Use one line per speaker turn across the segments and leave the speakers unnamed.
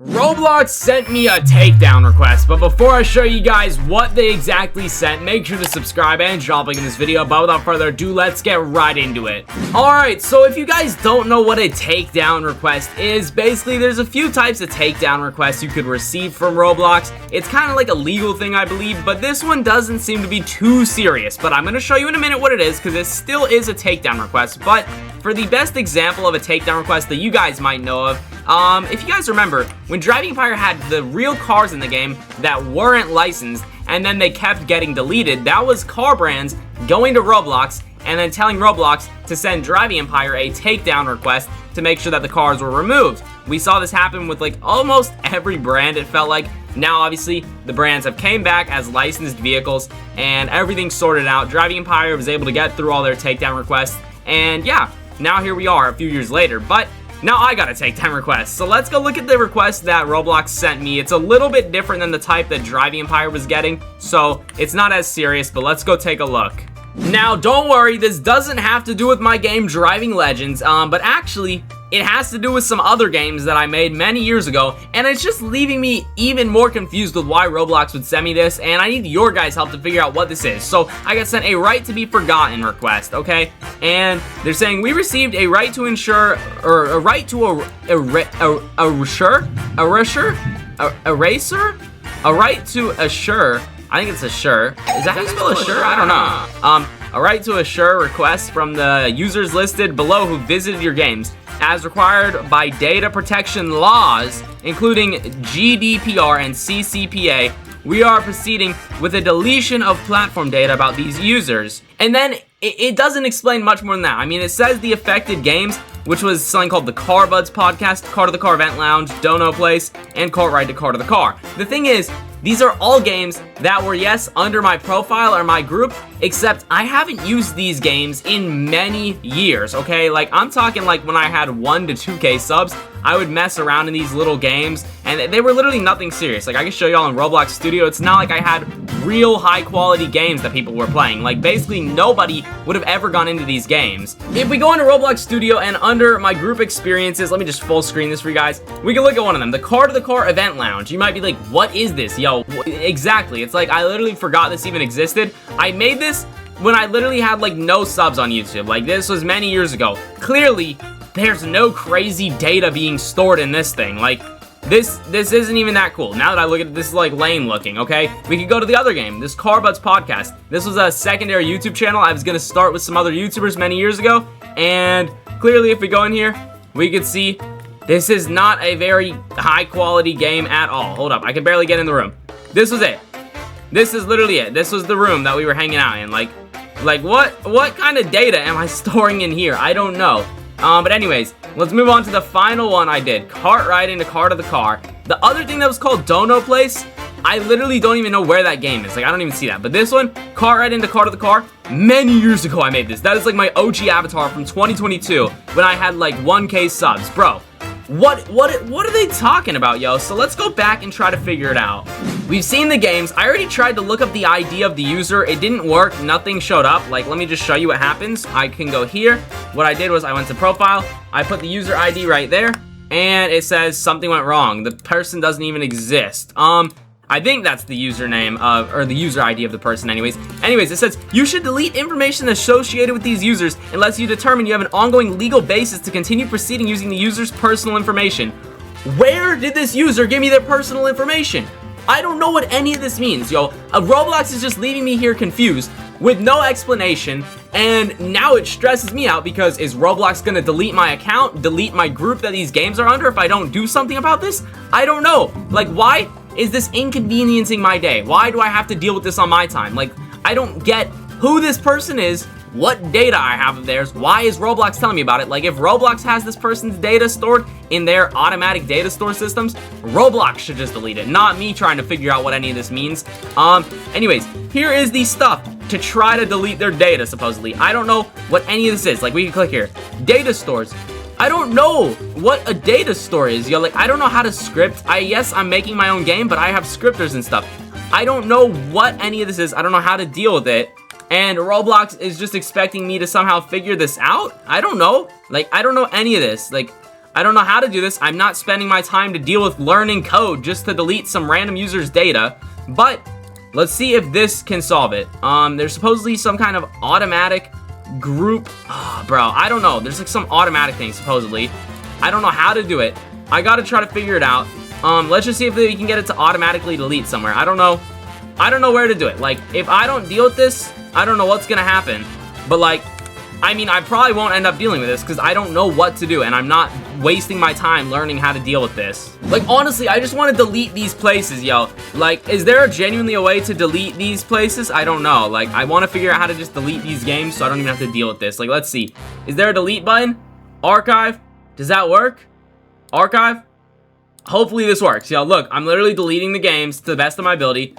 Roblox sent me a takedown request, but before I show you guys what they exactly sent, make sure to subscribe and drop a like in this video. But without further ado, let's get right into it. Alright, so if you guys don't know what a takedown request is, basically there's a few types of takedown requests you could receive from Roblox. It's kind of like a legal thing, I believe, but this one doesn't seem to be too serious. But I'm going to show you in a minute what it is, because it still is a takedown request. But for the best example of a takedown request that you guys might know of, if you guys remember, when Driving Empire had the real cars in the game that weren't licensed, and then they kept getting deleted, that was car brands going to Roblox and then telling Roblox to send Driving Empire a takedown request to make sure that the cars were removed. We saw this happen with like almost every brand, it felt like. Now obviously the brands have came back as licensed vehicles and everything's sorted out. Driving Empire was able to get through all their takedown requests, and yeah, now here we are a few years later. But now I got a takedown request, so let's go look at the request that Roblox sent me. It's a little bit different than the type that Driving Empire was getting, so it's not as serious, but let's go take a look. Now, don't worry, this doesn't have to do with my game Driving Legends, but actually, it has to do with some other games that I made many years ago, and it's just leaving me even more confused with why Roblox would send me this, and I need your guys' help to figure out what this is. So, I got sent a right to be forgotten request, okay? And they're saying, we received a right to ensure, or a right to eraser? A right to assure. I think it's assure. Is that how you spell assure? I don't know. A right to assure request from the users listed below who visited your games, as required by data protection laws, including GDPR and CCPA. We are proceeding with a deletion of platform data about these users. And then it doesn't explain much more than that. I mean, it says the affected games, which was something called the Car Buds podcast, Car to the Car Event Lounge, Dono Place, and Cart Ride to Car to the Car. The thing is, these are all games that were, yes, under my profile or my group, except I haven't used these games in many years, okay? Like, I'm talking like when I had 1 to 2K subs, I would mess around in these little games, and they were literally nothing serious. Like, I can show y'all in Roblox Studio, it's not like I had real high-quality games that people were playing. Like, basically, nobody would have ever gone into these games. If we go into Roblox Studio and under my group experiences, let me just full screen this for you guys. We can look at one of them, the Car to the Car Event Lounge. You might be like, what is this? Yo, exactly. It's like, I literally forgot this even existed. I made this when I literally had like no subs on YouTube. Like, this was many years ago. Clearly, there's no crazy data being stored in this thing. Like, this isn't even that cool. Now that I look at it, this is like lame looking, okay? We can go to the other game, this Car Buds podcast. This was a secondary YouTube channel. I was gonna start with some other YouTubers many years ago, and clearly if we go in here, we could see this is not a very high quality game at all. Hold up, I can barely get in the room. This was it. This is literally it. This was the room that we were hanging out in. Like what kind of data am I storing in here? I don't know. But anyways, let's move on to the final one I did. Cart riding to Car to the Car. The other thing that was called Dono Place, I literally don't even know where that game is. Like, I don't even see that. But this one, Cart riding to Car to the Car, many years ago I made this. That is like my OG avatar from 2022 when I had like 1K subs. Bro, what are they talking about, yo? So let's go back and try to figure it out. We've seen the games. I already tried to look up the ID of the user. It didn't work. Nothing showed up. Like, let me just show you what happens. I can go here. What I did was I went to profile. I put the user ID right there, and it says something went wrong. The person doesn't even exist. I think that's the username or the user ID of the person anyways. Anyways, it says, you should delete information associated with these users unless you determine you have an ongoing legal basis to continue proceeding using the user's personal information. Where did this user give me their personal information? I don't know what any of this means, yo. Roblox is just leaving me here confused with no explanation, and now it stresses me out because is Roblox gonna delete my account, delete my group that these games are under if I don't do something about this? I don't know. Like, why is this inconveniencing my day? Why do I have to deal with this on my time? Like, I don't get who this person is, what data I have of theirs, why is Roblox telling me about it? Like, if Roblox has this person's data stored in their automatic data store systems, Roblox should just delete it, not me trying to figure out what any of this means. Anyways, here is the stuff to try to delete their data, supposedly. I don't know what any of this is. Like, we can click here. Data stores. I don't know what a data store is, yo. Like, I don't know how to script. Yes, I'm making my own game, but I have scripters and stuff. I don't know what any of this is. I don't know how to deal with it. And Roblox is just expecting me to somehow figure this out? I don't know. Like, I don't know any of this. Like, I don't know how to do this. I'm not spending my time to deal with learning code just to delete some random user's data. But let's see if this can solve it. There's supposedly some kind of automatic group. Oh, bro, I don't know. There's like some automatic thing, supposedly. I don't know how to do it. I gotta try to figure it out. Let's just see if we can get it to automatically delete somewhere. I don't know. I don't know where to do it. Like, if I don't deal with this, I don't know what's gonna happen. But like, I mean, I probably won't end up dealing with this because I don't know what to do, and I'm not wasting my time learning how to deal with this. Like, honestly, I just want to delete these places, yo. Like, is there genuinely a way to delete these places? I don't know. Like, I want to figure out how to just delete these games so I don't even have to deal with this. Like, let's see. Is there a delete button? Archive? Does that work? Archive? Hopefully this works. Yo, look, I'm literally deleting the games to the best of my ability.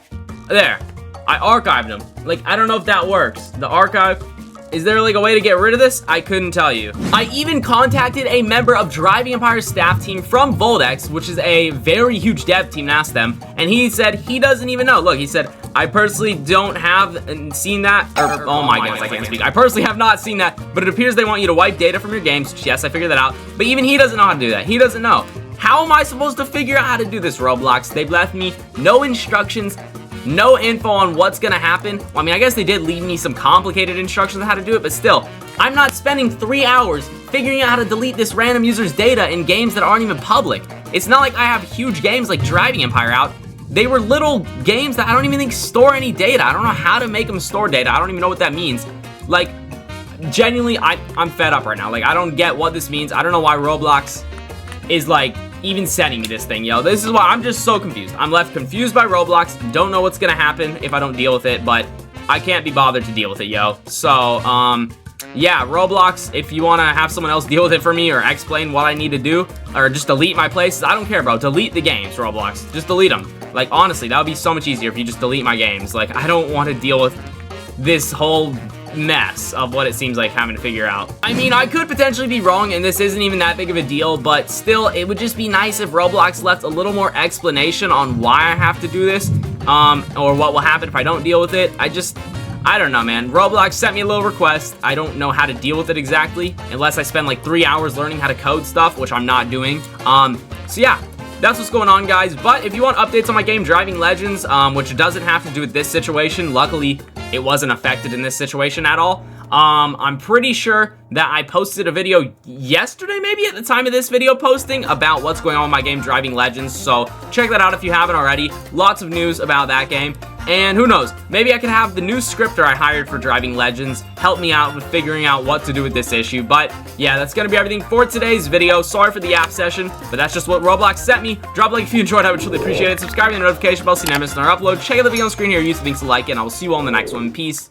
There. I archived them. Like, I don't know if that works. The archive... Is there like a way to get rid of this? I couldn't tell you. I even contacted a member of Driving Empire's staff team from Voldex, which is a very huge dev team, and asked them, and he said he doesn't even know. Look, he said, I personally don't have seen that, or oh my goodness, I can't speak. I personally have not seen that, but it appears they want you to wipe data from your games. Yes, I figured that out, but even he doesn't know how to do that. He doesn't know. How am I supposed to figure out how to do this, Roblox? They've left me no instructions, no info on what's gonna happen. Well, I mean, I guess they did leave me some complicated instructions on how to do it, but still, I'm not spending 3 hours figuring out how to delete this random user's data in games that aren't even public. It's not like I have huge games like Driving Empire out. They were little games that I don't even think store any data. I don't know how to make them store data. I don't even know what that means. Like, genuinely, I'm fed up right now. Like, I don't get what this means. I don't know why Roblox is like even sending me this thing, yo. This is why I'm just so confused. I'm left confused by Roblox. Don't know what's gonna happen if I don't deal with it, but I can't be bothered to deal with it, yo. So, yeah, Roblox, if you want to have someone else deal with it for me or explain what I need to do or just delete my places, I don't care, bro. Delete the games, Roblox. Just delete them. Like, honestly, that would be so much easier if you just delete my games. Like, I don't want to deal with this whole mess of what it seems like having to figure out. I mean, I could potentially be wrong and this isn't even that big of a deal, but still, it would just be nice if Roblox left a little more explanation on why I have to do this, or what will happen if I don't deal with it. I don't know, man. Roblox sent me a little request. I don't know how to deal with it exactly, unless I spend like 3 hours learning how to code stuff, which I'm not doing. So yeah, that's what's going on, guys. But if you want updates on my game, Driving Legends, which doesn't have to do with this situation, luckily, it wasn't affected in this situation at all. I'm pretty sure that I posted a video yesterday, maybe at the time of this video posting, about what's going on with my game Driving Legends, so check that out if you haven't already. Lots of news about that game, and who knows, maybe I can have the new scripter I hired for Driving Legends help me out with figuring out what to do with this issue. But yeah, that's gonna be everything for today's video. Sorry for the app session, but that's just what Roblox sent me. Drop a like if you enjoyed, I would truly appreciate it. Subscribe to the notification bell so you never miss another upload. Check out the video on screen here, use the links to like it, and I will see you all in the next one. Peace.